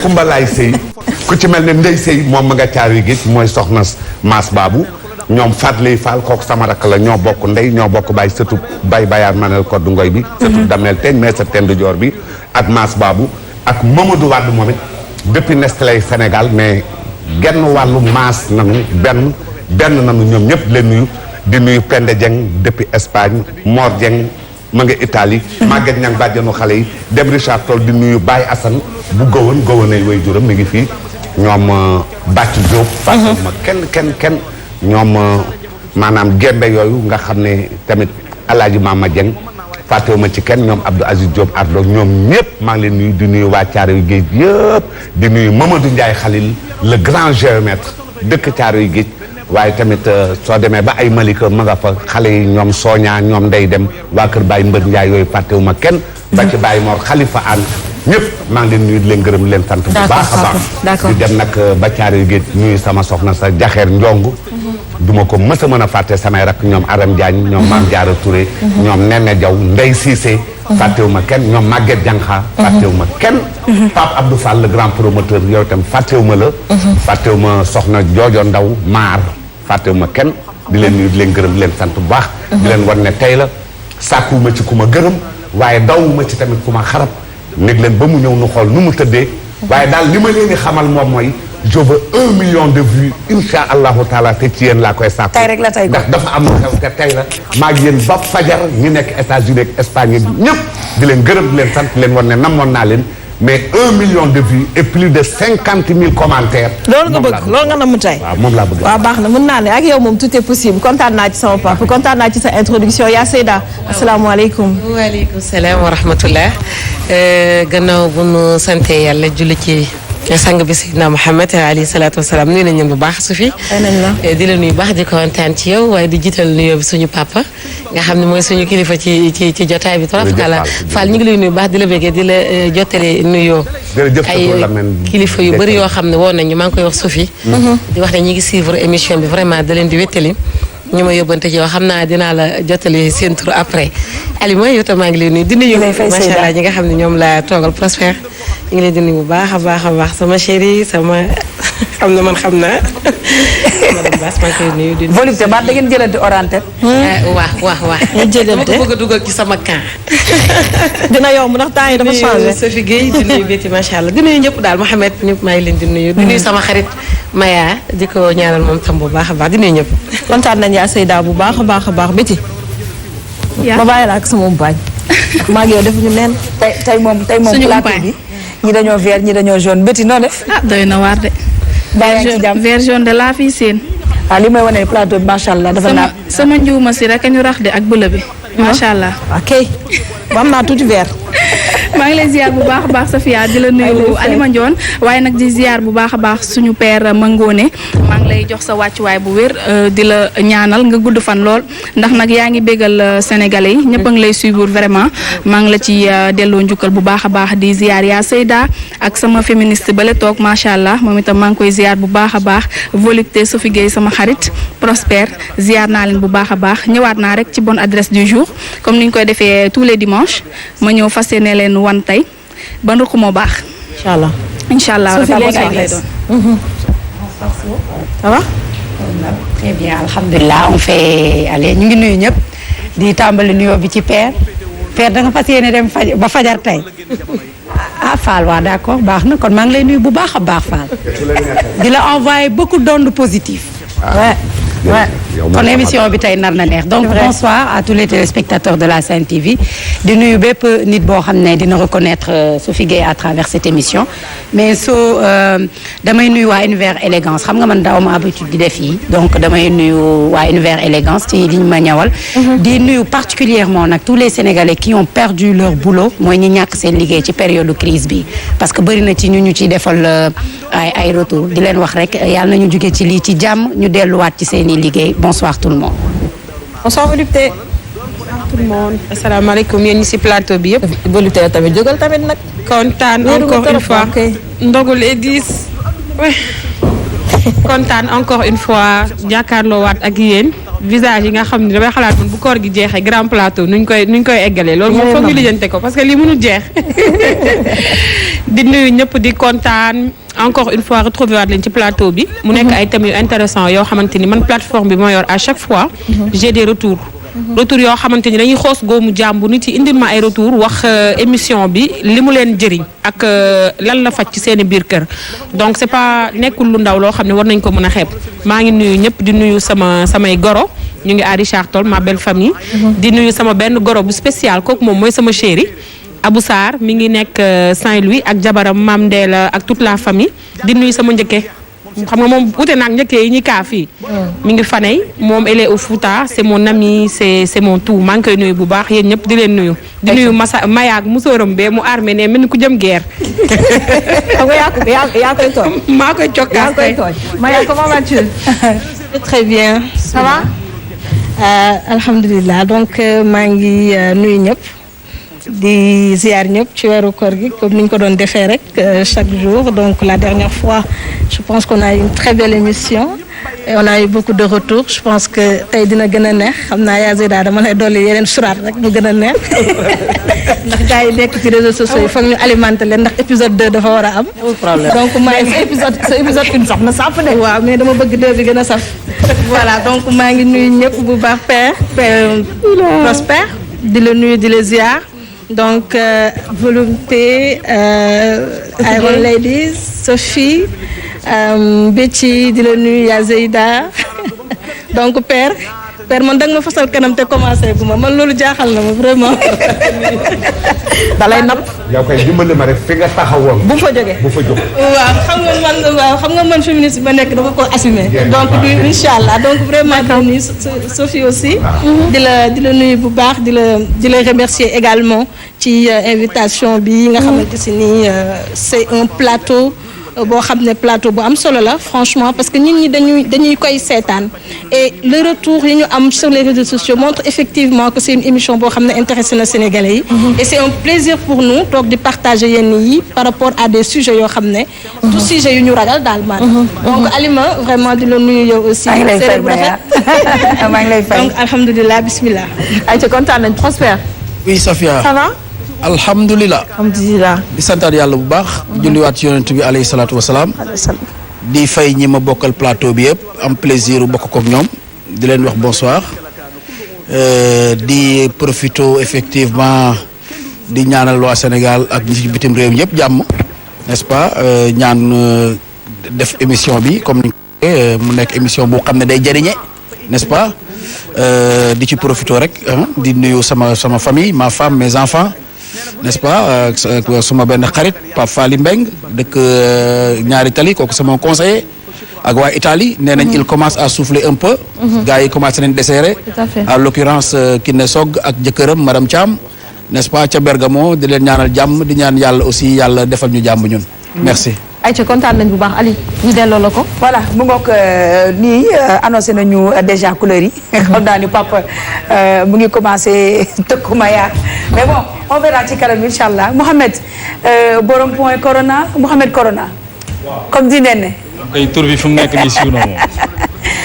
Kumbalaay Sey ku ci mel ne Ndey Sey moom ma nga Caaroy Géej mooy soxna Maas Baabu ñoom Fatley Fall kooku sama rakk la ñoo bokk ndey ñoo bokk baay sëtu bay bayaan manel koddu ngoy bi sëtu dameel teeñ mais sa tend joor bi ak Maas Baabu ak Mamadou Wade moom it depuis Nestlé Sénégal mais genn wàllu maas nanu benn nanu ñoom ñëpp leen nuyu di nuyu Penda Dieng depuis Espagne Mor Dieng ma nga Italie Maguette Niang bàjjanu xale yi dem Richard Toll di nuyu Baye Assane bu gëwoon ay way juram mi ngi fii ñoom Bàcc Diop fàttewuma kenn ñoom maanaam gembe yooyu nga xam ne tamit Alaaji Mama Dieng fàttewuma ci kenn ñoom Abdou Aziz Diop Ardo ñoom ñëpp maa ngi leen nuyu di nuyu waa Caaroy Géej yëpp di nuyu Mamadou Ndiaye Khalil le grand géomètre dëkk Caaroy Géej waaye tamit soo demee ba ay Malika ma nga fa xale yi ñoom Soña ñoom Ndey Dem waa kër Baye Mbër Ndiaye yooyu fàttewuma kenn ba ci Baye Mor Khalifa Anne ñëpp maa ngi leen nuyu di leen gërëm leen sant bu baax a baax di dem nag ba Caaroy Géej nuyu sama soxna sa jaxeer njong duma ko mës a mën a fàtte samay rak ñoom Aram Diagne ñoom Mame Diarra Touré ñoom Nene Diaw Ndey Cissé fàttewuma kenn ñoom Maguette Diankha fàttewuma kenn Pape Abdou Fall le grand promoteur yow itam fàttewuma la fàttewuma soxna Joojo Ndaw maar fàttewuma kenn di leen nuyu di leen gërëm di leen sant bu baax di leen wan ne tey la sàkkuwuma ci ku ma gërëm waaye dawuma ci tamit ku ma xarab néeg leen ba mu ñëw nu xool nu mu tëddee waaye daal li ma leen di xamal moom mooy je veux 1 million de vues insha allahu taala te ci yéen laa koy sàkku tey rek la tey ndax dafa am xew te tey la maa ngi yéen ba fajar ñi nekk États-Unis ak Espagne ñëpp di leen gërëm di leen sant leen wan ne namoon naa leen mais 1 million de vues et plus de 50 000 commentaires. loolu nga bëgg loolu nga namm tey. waaw moom laa bëgg. waaw baax na mën naa ne ak yow moom tout est possible kontaan naa ci sama papa kontaan naa ci sa introduction yaa Seyda asalaamaaleykum. waaleykum salaam wa rahmatullah gannaaw bu nu sante yàlla julli ci sang bi Seydina Mouhamed alayhi salaatu wa salaam nuyu nañ leen bu baax su fi. di la nuyu baax di kontaan ci yow waaye di jiital nuyoo bi suñu papa nga xam ne mooy suñu kilifa ci jotaay bi. trop Fall ñu ngi lay nuyu baax di la bëggee di la jottali nuyoo. ay kilifa yu bëri yoo xam ne woon nañu maa ngi koy wax Sophie. di wax ne ñi ngi suivre émission bi vraiment da leen di wéttali. ñu ma yóbbante ci yow xam naa dinaa la jottali seen tur après Alima yow tam maa ngi leen nuyu di nuyu macha allah ñi nga xam ne ñoom la toogal Prospère ñu ngi leen di nuyu bu baax a baax sama chérie sama xam na man xam naa madame Bass maa ngi koy nuyu di volupté ba da ngeen jëlante orante waaw ñu jëlante dama ko bëgg a dugal ci sama camp dina yomb ndax temps yi dafa changé Sophie Gueye di nuyu Betty macha allah di nuyu ñëpp daal Mouhamed ñëpp maa ngi leen di nuyu di nuyu sama xarit Maya di ko ñaanal moom tam bu baax a baax di nuyu ñëpp kontaan nañ yaa Seyda bu baax a baax Betty ma bàyyi la ak sama umpaañ maa ngi yow defuñu neen tey moom plateau bi ñi dañoo vert ñi dañoo jaune Betty noo def doy na waar de vert jaune de laa fii seen li may wane plateau bi macha allah dafa naa sama njuuma si rek a ñu rax de ak bële bi macha allah ok ba am naa tuuti vert maa ngi lay ziar bu baax a baax Safia di la nuyu Alima Ndione waaye nag di ziar bu baax a baax suñu père Mangone maa ngi lay jox sa wàccuwaay bu wér di la ñaanal nga gudd fan lool ndax nag yaa ngi bégal sénégalais yi ñëpp a ngi lay suivre vraiment maa ngi la ci delloo njukkal bu baax a baax di ziar yaa Seyda ak sama féministe bale toog macha allah moom itam maa ngi koy ziar bu baax a baax volupté Sophie Gueye sama xarit Prospère ziar naa leen bu baax a baax ñëwaat naa rek ci bonne adresse du jour comme ni ñu koy defee tous les dimanches ma ñëw fas yéene leen wan tey ban ruq moo baax. incha allah lay doon. ça va. très bien alhamdulilah on fait allez ñu ngi nuyu ñëpp di tàmbali nuyoo bi ci père da nga fas yéene dem ba fajar tey Fall waaw d'accord baax na kon maa ngi lay nuyu bu baax a baax Fall di la envoyer beaucoup d'ondes positives. kon émission bi tey nar na neex donc bonsoir à tous les téléspectateurs de la Sen TV di nuyu bépp nit boo xam ne dina reconnaître Sophie Gueye à travers cette émission mais damay nuyu waa Univers Élégance xam nga man daaw ma habitude di def yi donc damay nuyu waa Univers Élégance ci liñ ma ñawal di nuyu particulièrement nag tous les Sénégalais qui ont perdu leur boulot mooy ñi ñàkk seen liggéey ci période crise bi parce que bëri na ci ñu ciy defal ay retour di leen wax rek yàlla nañu jóge ci lii ci jàmm ñu delluwaat ci seen liggéey bonsoir tout le monde. bonsoir volupté. tout le monde asalaamaaleykum yéen ñi ci plateau bi yëpp. volupté tamit jógal tamit nag. kontaan encore une fois ndogul Edis kontaan encore une fois jàkkaarloo waat ak yéen visage yi nga xam ne damay xalaat man bu koor gi jeexee grand plateau nuñ koy eggalee loolu moom foog ñu lijjante ko parce que lii mënul jeex di nuyu ñëpp di kontaan encore une fois retrouver waat leen ci plateau bi mu nekk ay thèmes yu intéressant yoo xamante ni man plateforme bi ma yor à chaque fois j'ai des retours yoo xamante ni dañuy xoos góomu jàmbu nit yi indil ma ay retour wax émission bi li mu leen jëriñ ak lan la faj ci seen i biir kër donc c'est pas nekkul lu ndaw loo xam ne war nañ ko mën a xeeb maa ngi nuyu ñëpp di nuyu samay goro ñu ngi à Richard Toll ma belle famille di nuyu sama benn goro bu spécial kooku moom mooy sama chéri Abou Sarr mi ngi nekk Saint-Louis ak jabaram Mam Ndéla ak toute la famille di nuyu sama njëkke xam nga moom ute naag njëkkee yi ñi kaa fii mi ngi faney moom elle est au Fouta c'est mon ami c'est mon tout maa ngi koy nuyu bu baax yéen ñëpp di leen nuyu di nuyu mayaag musóoram bee mu armé ne mel ni ku jëm guerre xam nga yaa koy tooñ maa koy cokkaas tey Maya comment vas-tu? Très bien. Ça va? Alhamdulillah donc maa ngi nuyu ñëpp di ziar ñëpp ci weeru koor gi comme ni ñu ko doon defee rek chaque jour donc la dernière fois je pense qu'on a eu une très belle émission et on a eu beaucoup de retours je pense que tey dina gën a neex xam naa yaa Zeyda dama lay dolli yeneen suraat rek mu gën a neex ndax gars yi nekk ci réseaux sociaux yi foog ñu alimenter leen ndax épisode 2 dafa war a am. donc maa ngi sa épisode une sax na sàpp de. waaw mais dama bëgg 2 bi gën a saf. voilà donc maa ngi nuyu ñëpp bu baax père Prosper di la nuyu di la ziar. Donc, Volonté, Iron Ladies, Sophie, Betty, di la nuyu yaa Zeyda donc père man danga ma fasal kanam te commencé gu ma man loolu jaaxal na ma vraiment. dalay napp. yow kay dimbali ma rek fi nga taxawoon. bu fa jógee. waaw xam nga man féministe ba nekk dafa ko assumer donc du incha allah donc vraiment di nuyu Sophie aussi. di la nuyu bu baax di la remercier également ci invitation bi nga xamante si ni c'est un plateau. boo xam ne plateau bu am solo la franchement parce que nit ñi dañuy koy seetaan et le retour yi ñu am sur les réseaux sociaux montre effectivement que c'est une émission boo xam ne intéressé na Sénégalais yi et c'est un plaisir pour nous toog di partager yenn yi par rapport à des sujets yoo xam ne tout sujet yu ñu ragal daal maanaam donc Alima vraiment di la nuyu yow aussi maa ngi lay fay donc alhamdulilah bismillah ay ci kontaan nañ Prosper. Oui Safia. Ça va? alhamdulilah. di santaat yàlla bu baax. julliwaat ci yonent bi alayhi salaatu wa salaam. di fay ñi ma bokkal plateau bi yëpp am plaisir bokk kook ñoom di leen wax bonsoir di profito effectivement di ñaanal waa Sénégal ak ñi ci bitim réew yëpp jàmm n'est-ce pas ñaan def émission bi comme ni mu nekk émission boo xam ne day jëriñe n'est-ce pas di ci profito rek di nuyu sama famille ma femme mes enfants. n'est-ce pas suma benn xarit Pape Fally Mbeng dëkk ñaari tali kooku sama conseiller ak waa Italie nee nañ il commence à souffler un peu gars yi commencé nañ desserrer à l'occurrence Kiné Sogg ak jëkkëram madame Thiam n'est-ce pas ca Bergamo di leen ñaanal jàmm di ñaan yàlla aussi yàlla defal ñu jàmm ñun merci ay ci kontaan nañ bu baax Ali ñu delloo la ko. voilà mu ngoog nii annoncé nañu déjà couleur yi. xam naa ni papa mu ngi commencé tëkku ma yaa mais bon on verra ci kanam incha allah Mouhamed borom point Corona Mouhamed Corona. comme di ne. kay tur bi fu mu nekk nii siiw na moom.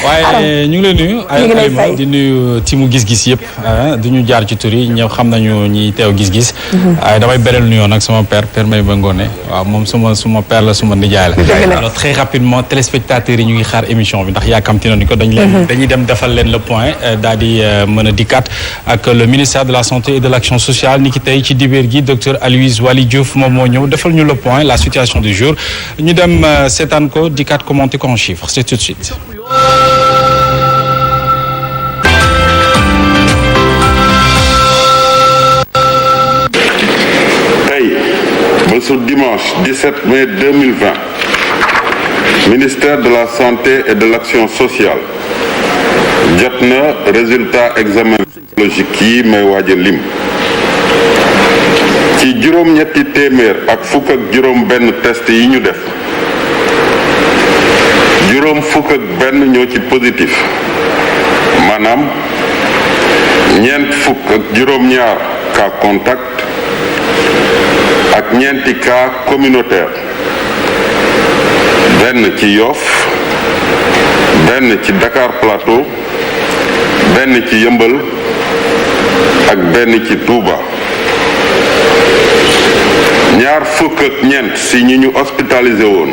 waaye ñu ngi lay nuyu. Alima di nuyu timu gis-gis yëpp. di ñu jaar ci tur yi ñëw xam nañu ñi teew gis-gis. waaye damay beral nuyoo nag sama père May ba Ngoné waaw moom suma père la suma nijaay la. alors très rapidement téléspectateurs yi ñu ngi xaar émission bi ndax yaakamti nañu ko dañuy dem defal leen le point daal di mën a dikkaat ak le ministère de la santé et de l'action sociale ni ki tey ci dibéer gi docteur Aloyse Waly Diouf moom moo ñëw defal ñu le point la situation du jour ñu dem seetaan ko dikkaat commenter ko en chiffres c'est tout de suite. Bésu dimanche 17 mai 2020 ministère de la santé et de l'action sociale jot na résultat examen biologique yi may waaj a lim ci juróom-ñetti téeméer ak fukk ak juróom benn test yi ñu def juróom fukk ak benn ñoo ci positif maanaam ñeent fukk ak juróom-ñaar cas contact ak ñeenti cas communautaire benn ci Yoff benn ci Dakar Plateau benn ci Yëmbal ak benn ci Touba. ñaar fukk ak ñeent si ñi ñu hospitalisé woon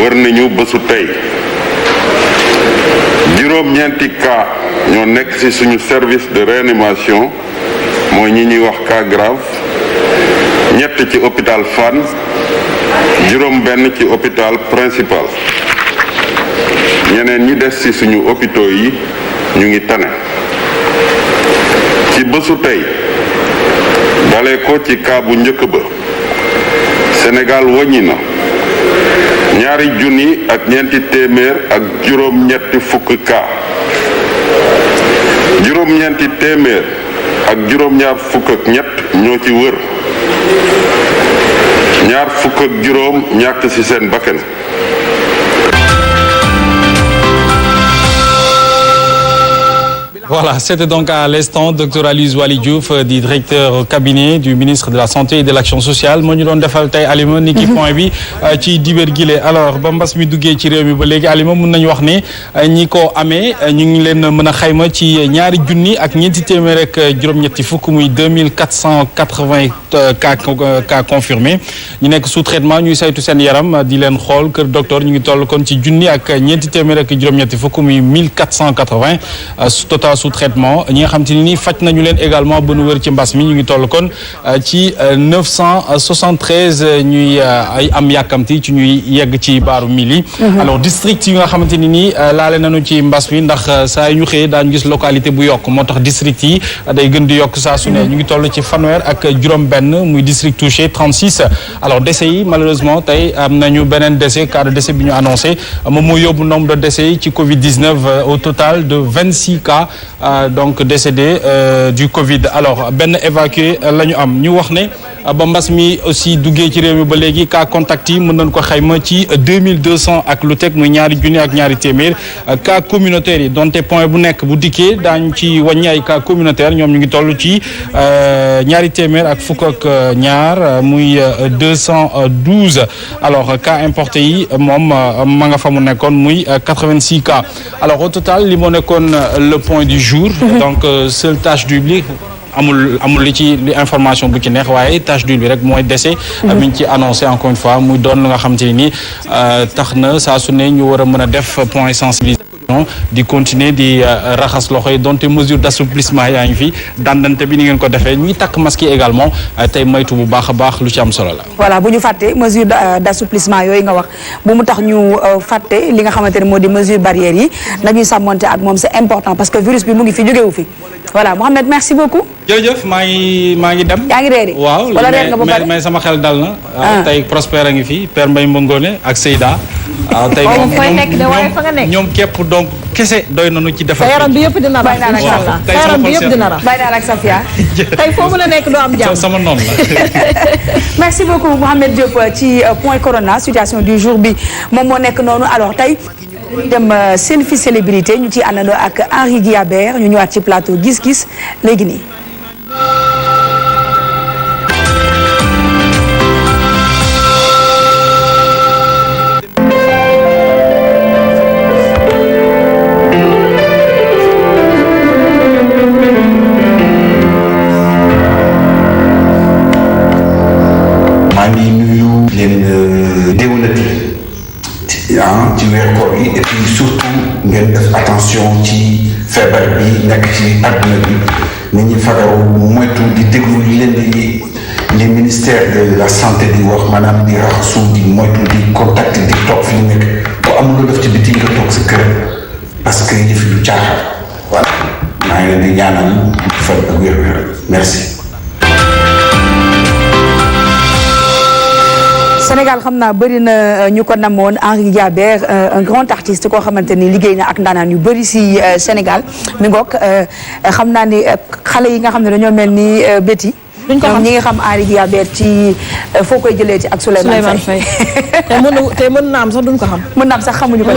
wër nañu bésu tey. juróom-ñeenti cas ñoo nekk ci suñu service de réanimation mooy ñi ñuy wax cas grave, ñett ci hôpital Fann, juróom benn ci hôpital principal. ñeneen ñi des ci suñu hôpitaux yi ñu ngi tane. ci bésu tey dalee ko ci cas bu njëkk ba Sénégal wàññi na 2,4 ak juróom-ñetti fukk cas. juróom-ñeenti téeméer ak juróom-ñaar fukk ak ñett ñoo ci wër. ñaar fukk ak juróom ñàkk ci seen bakkan. Voilà, c'était donc à l'instant Dr Aloyse Waly Diouf di directeur cabinet du ministre de la santé et de l'action sociale moo ñu doon defal tey Alima ni ki point bi ci dibéer gile alors ba mbas mi duggee ci réew mi ba léegi Alima mun nañu wax ne ñi ko amee ñu ngi leen mën a xayma ci ñaari junni ak ñeenti téeméer ak juróom-ñetti fukk muy 2480 cas confirmés ñu nekk sous traitement ñuy saytu seen yaram di leen xool kër docteur ñu ngi toll kon ci junni ak ñeenti téeméer ak juróom-ñetti fukk muy 1480 total sous traitement ñi nga xam te ni faj nañu leen également ba nu wër ci mbas mi ñu ngi toll kon ci 973 ñuy ay am yàkkamti ci ñuy yegg ci baaru mili alors district yi nga xamante ni nii laale nañu ci mbas mi ndax saa yu ñu xëyee daañu gis localité bu yokk moo tax district yi day gën di yokk saa su ne ñu ngi toll ci fanweer ak juróom-benn muy district touché 36 alors décès yi malheureusement tey am nañu beneen décès cas de décès bi ñu annoncé moom moo yóbbu nombre de décès yi ci Covid-19 au total de 26 cas donc décédés du Covid alors benn évacué la ñu am ñu wax ne ba mbas mi aussi duggee ci réew mi ba léegi cas contact yi mën nañ ko xayma ci 2200 ak lu teg muy ñaari junni ak ñaari téeméer cas communautaires yi donte point bu nekk bu dikkee daañu ci wàññi ay cas communautaire ñoom ñu ngi toll ci ñaari téeméer ak fukk ak ñaar muy 212 alors cas importé yi moom ma nga fa mu nekkoon muy 86 cas alors au total li moo nekkoon le point du jour donc seule tache d'huile amul li information bu ci neex waaye tache d'huile bi rek mooy décès mi ngi ci annoncé encore une fois muy doon lu nga xam te ni tax na saa su ne ñu war a mën a def point sensibilisation di continuer di raxas loxo yi donte mesure d'assouplissement yaa ngi fi dandante bi ni ngeen ko defee ñuy takk masque yi également tey moytu bu baax a baax lu ci am solo la. voilà bu ñu fàtte mesure d'assouplissement yooyu nga wax bu mu tax ñu fàtte li nga xamante ne moo di mesure barrières yi nañuy sàmmonte ak moom c'est important parce que virus bi mu ngi fi jógewu fi voilà Mohamed merci beaucoup. jërëjëf maa ngi dem. yaa ngi reeri. waaw wala reer nga ba pare mais sama xel dal na. tey Prosper a ngi fi Père Mbaye Mbongone ak Seyda. waaw tey ñoom képp donc kese doy nañu ci defar. sa yaram bi yëpp dina rax incha allah sa yaram bi yëpp dina rax. bàyyi naa la ak Safia. tey foo mën a nekk doo am jàmm. sama noonu la. merci beaucoup Mohamed Diop ci point corona situation du jour bi moom moo nekk noonu alors tey. dem selfie célébrité ñu ci àndandoo ak Henri Guillabert ñu ñëwaat ci plateau gis-gis léegi nii. maa ngi nuyu leen déwénati ci weer koor yi et puis surtout ngeen def attention ci feebar bi nekk ci àdduna bi nit ñi fagaru moytu di déglu li leen di les ministères de la santé di wax maanaam di raxasu di moytu di contact di toog fi ñu nekk bu amuloo def ci biti nga toog sa kër parce que yëf du caaxaan voilà maa ngi leen di ñaanal fan ak wér-wér merci. Sénégal xam naa bëri na ñu ko namoon Henri Guillabert un grand artiste koo xamante ni liggéey na ak ndaanaan yu bëri si Sénégal mi ngoog xam naa ni xale yi nga xam ne dañoo mel ni Betty duñ ko xam ñi nga xam Henri Guillabert ci foo koy jëlee ci ak Souleymane Faye te mën na am sax duñ ko xam. mën na am sax xamuñu ko.